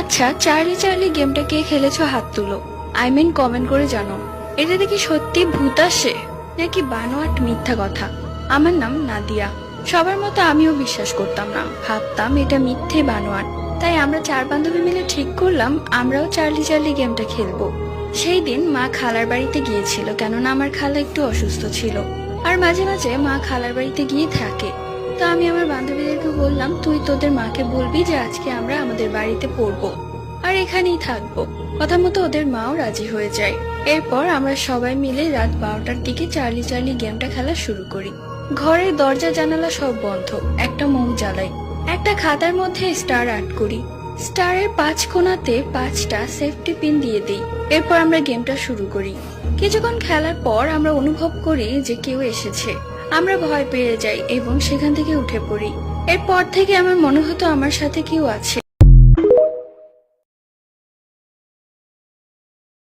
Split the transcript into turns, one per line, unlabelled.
আচ্ছা, Charlie Charlie গেমটা কে খেলেছো হাত তুলো। কমেন্ট করে জানো। এটাতে কি সত্যি ভূত আসে নাকি বানোয়াট মিথ্যা কথা? আমার নাম নাদিয়া। সবার মতো আমিও বিশ্বাস করতাম না, ভাবতাম এটা মিথ্যে বানোয়াট। তাই আমরা চার বান্ধবী মিলে ঠিক করলাম আমরাও চার্লি চার্লি গেমটা খেলবো। সেই দিন মা খালার বাড়িতে গিয়েছিল, কেননা আমার খালা একটু অসুস্থ ছিল। আর মাঝে মাঝে মা খালার বাড়িতে গিয়ে থাকে। তো আমি আমার বান্ধবীদেরকে বললাম, তুই তোদের মাকে বলবি যে আজকে আমরা আমাদের বাড়িতে পড়বো আর এখানেই থাকবো। কথা মতো ওদের মাও রাজি হয়ে যায়। এরপর আমরা সবাই মিলে রাত 12টার দিকে চার্লি চার্লি গেমটা খেলা শুরু করি। ঘরের দরজা জানালা সব বন্ধ, একটা মোম জ্বালাই, একটা খাতার মধ্যে স্টার আর্ট করি, স্টারের 5 কোণাতে 5টা সেফটি পিন দিয়ে দিই। এরপর আমরা গেমটা শুরু করি। কিছুক্ষণ খেলার পর আমরা অনুভব করি যে কেউ এসেছে। আমরা ভয় পেয়ে যাই এবং সেখান থেকে উঠে পড়ি। এরপর থেকে আমার মনে হতো আমার সাথে কেউ আছে।